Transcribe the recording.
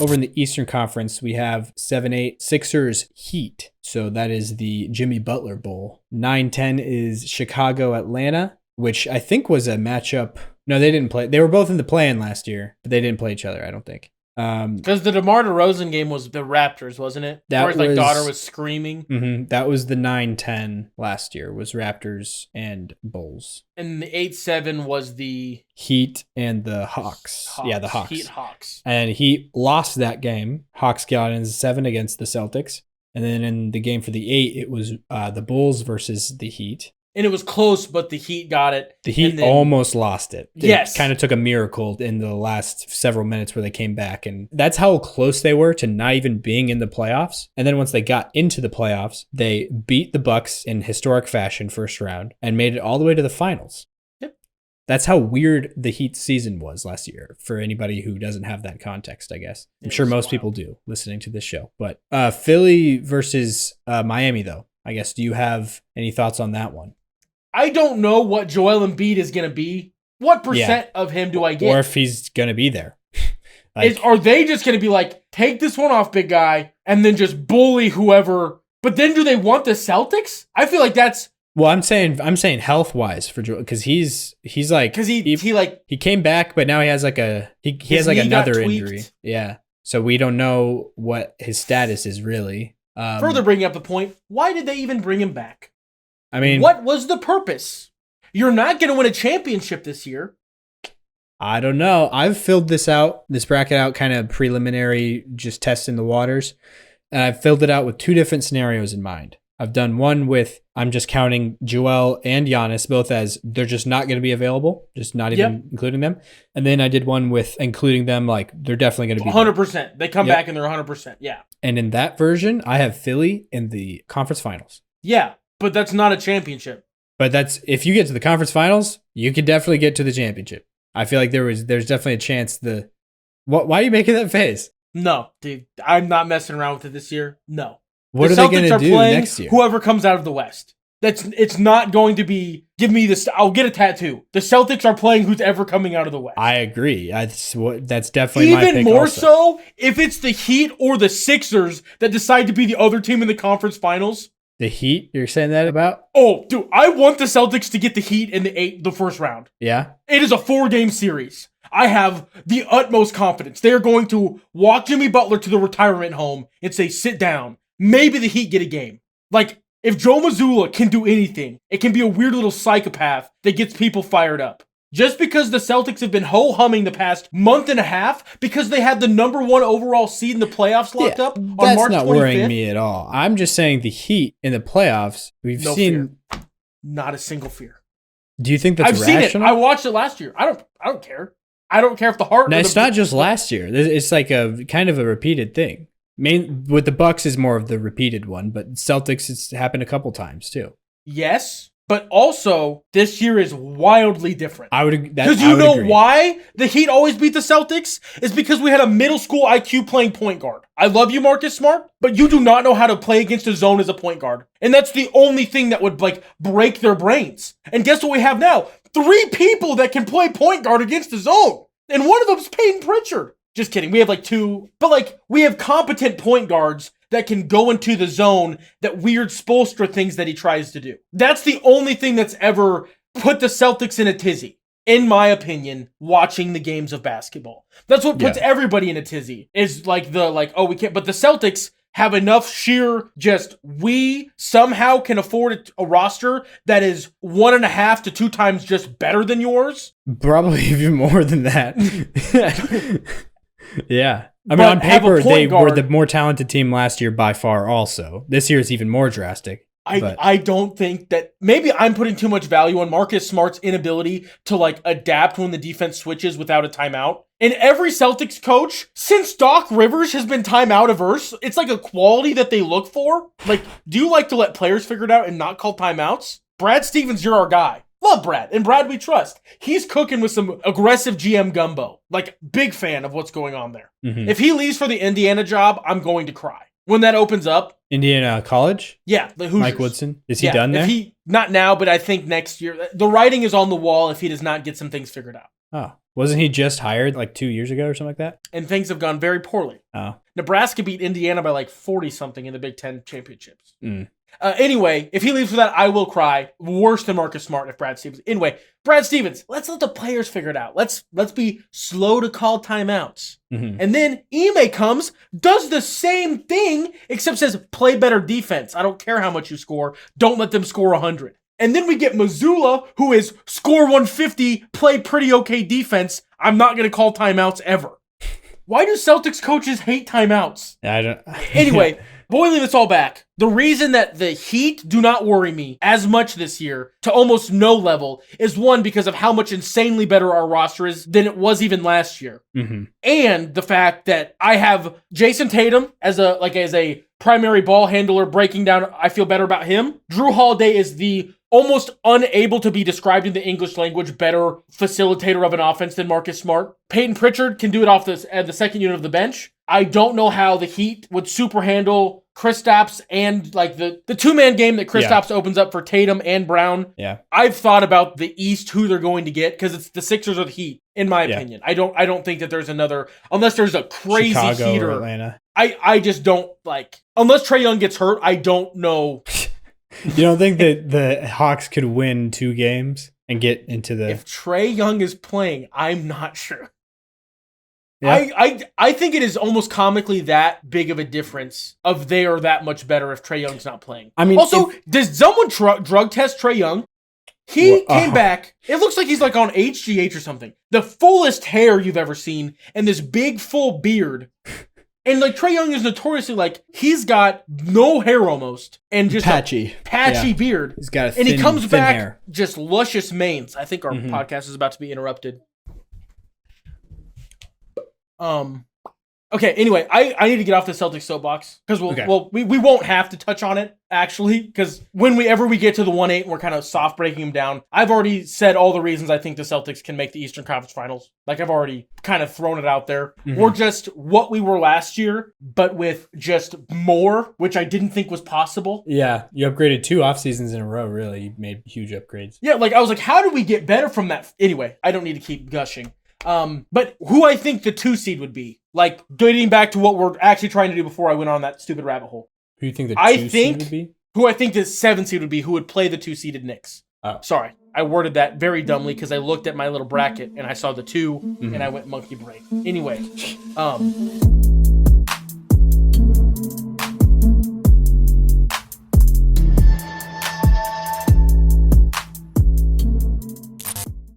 Over in the Eastern Conference, we have 7-8 Sixers Heat. So that is the Jimmy Butler Bowl. 9-10 is Chicago Atlanta, which I think was a matchup. No, they didn't play. They were both in the play-in last year, but they didn't play each other, I don't think. Because the DeMar DeRozan game was the Raptors, wasn't it? That Where his daughter was screaming. That was the 9-10 last year, was Raptors and Bulls. And the 8-7 was the Heat and the Hawks. Yeah, the Hawks. Heat Hawks. And Heat lost that game. Hawks got in 7 against the Celtics. And then in the game for the 8, it was the Bulls versus the Heat. And it was close, but the Heat got it. The Heat almost lost it. Yes. It kind of took a miracle in the last several minutes where they came back. And that's how close they were to not even being in the playoffs. And then once they got into the playoffs, they beat the Bucks in historic fashion first round and made it all the way to the finals. Yep. That's how weird the Heat season was last year for anybody who doesn't have that context, I guess. I'm sure most people do listening to this show. But Philly versus Miami, though, I guess, do you have any thoughts on that one? I don't know what Joel Embiid is going to be. What percent of him do I get? Or if he's going to be there. Are they just going to be like, take this one off, big guy, and then just bully whoever? But then do they want the Celtics? I feel like that's... Well, I'm saying health-wise for Joel, because he's like... Because he came back, but now he has like he has like another injury. Yeah. So we don't know what his status is really. Further bringing up the point, why did they even bring him back? I mean, what was the purpose? You're not going to win a championship this year. I don't know. I've filled this bracket out, kind of preliminary, just testing the waters. And I've filled it out with 2 different scenarios in mind. I've done one with, I'm just counting Joel and Giannis both as they're just not going to be available, just not even including them. And then I did one with including them, like they're definitely going to be 100%. There. They come back and they're 100%. Yeah. And in that version, I have Philly in the conference finals. Yeah. But that's not a championship. But if you get to the conference finals, you can definitely get to the championship. I feel like there's definitely a chance why are you making that face? No, dude, I'm not messing around with it this year. No. What are they going to do next year? Whoever comes out of the West. It's not going to be, give me this, I'll get a tattoo. The Celtics are playing who's ever coming out of the West. I agree. That's definitely my pick. Even more so if it's the Heat or the Sixers that decide to be the other team in the conference finals. The Heat, you're saying that about? Oh, dude, I want the Celtics to get the Heat in the first round. Yeah? It is a 4-game series. I have the utmost confidence. They are going to walk Jimmy Butler to the retirement home and say, sit down. Maybe the Heat get a game. Like, if Joe Mazzulla can do anything, it can be a weird little psychopath that gets people fired up. Just because the Celtics have been ho-humming the past month and a half because they had the number 1 overall seed in the playoffs locked up on March 25th. That's not worrying me at all. I'm just saying the Heat in the playoffs, we've seen... Fear. Not a single fear. Do you think that's rational? I've seen it. I watched it last year. I don't care. I don't care if the heart... No, it's not just last year. It's like a kind of a repeated thing. With the Bucks is more of the repeated one, but Celtics, it's happened a couple times too. Yes. But also, this year is wildly different. Because you know why the Heat always beat the Celtics? Is because we had a middle school IQ playing point guard. I love you, Marcus Smart, but you do not know how to play against a zone as a point guard. And that's the only thing that would break their brains. And guess what we have now? 3 people that can play point guard against the zone. And one of them is Peyton Pritchard. Just kidding. We have 2, but we have competent point guards that can go into the zone, that weird Spoelstra things that he tries to do. That's the only thing that's ever put the Celtics in a tizzy, in my opinion, watching the games of basketball. That's what puts everybody in a tizzy, is we can't, but the Celtics have enough we somehow can afford a roster that is 1.5 to 2 times just better than yours. Probably even more than that. Yeah. I mean, on paper, they were the more talented team last year by far also. This year is even more drastic. I don't think that... Maybe I'm putting too much value on Marcus Smart's inability to, adapt when the defense switches without a timeout. And every Celtics coach, since Doc Rivers has been timeout averse, it's a quality that they look for. Do you like to let players figure it out and not call timeouts? Brad Stevens, you're our guy. Love Brad, and Brad we trust. He's cooking with some aggressive GM gumbo. Big fan of what's going on there. Mm-hmm. If he leaves for the Indiana job, I'm going to cry. When that opens up... Indiana College? Yeah, the Hoosiers. Mike Woodson? Is he done there? Not now, but I think next year. The writing is on the wall if he does not get some things figured out. Oh. Wasn't he just hired like 2 years ago or something like that? And things have gone very poorly. Oh. Nebraska beat Indiana by like 40-something in the Big Ten championships. Mm. Anyway, if he leaves for that, I will cry. Worse than Marcus Smart if Brad Stevens. Anyway, Brad Stevens, let's let the players figure it out. Let's be slow to call timeouts. Mm-hmm. And then Ime comes, does the same thing, except says, play better defense. I don't care how much you score. Don't let them score 100. And then we get Missoula, who is score 150, play pretty okay defense. I'm not going to call timeouts ever. Why do Celtics coaches hate timeouts? I don't. Anyway, boiling this all back, the reason that the Heat do not worry me as much this year to almost no level is one, because of how much insanely better our roster is than it was even last year. Mm-hmm. And the fact that I have Jason Tatum as a primary ball handler breaking down. I feel better about him. Drew Holiday is the almost unable to be described in the English language better facilitator of an offense than Marcus Smart. Peyton Pritchard can do it off the second unit of the bench. I don't know how the Heat would super handle Kristaps and like the two-man game that Kristaps opens up for Tatum and Brown. Yeah. I've thought about the East, who they're going to get, because it's the Sixers or the Heat, in my opinion. I don't think that there's another, unless there's a crazy Chicago Heat or Atlanta. I just don't like, unless Trae Young gets hurt, I don't know. You don't think that the Hawks could win 2 games and get into the... If Trae Young is playing, I'm not sure. Yeah. I think it is almost comically that big of a difference of they are that much better if Trae Young's not playing. I mean, also, does someone drug test Trae Young? He came back. It looks like he's like on HGH or something. The fullest hair you've ever seen and this big full beard. And like Trae Young is notoriously like, he's got no hair almost and just patchy beard. He's got a and he comes back hair. Just luscious manes. I think our podcast is about to be interrupted. Okay, anyway, I need to get off the Celtics soapbox because we won't have to touch on it actually, because whenever we get to the 1-8 and we're kind of soft breaking them down, I've already said all the reasons I think the Celtics can make the Eastern Conference Finals. Like I've already kind of thrown it out there. Mm-hmm. We're just what we were last year, but with just more, which I didn't think was possible. Yeah, you upgraded 2 off seasons in a row. Really, you made huge upgrades. Yeah, like I was like, how do we get better from that? Anyway, I don't need to keep gushing. But who I think the 2 seed would be, like getting back to what we're actually trying to do before I went on that stupid rabbit hole. Who do you think the 2 seed would be? Who I think the 7 seed would be, who would play the 2-seeded Knicks. Oh. Sorry, I worded that very dumbly because I looked at my little bracket and I saw the 2 and I went monkey brain. Anyway,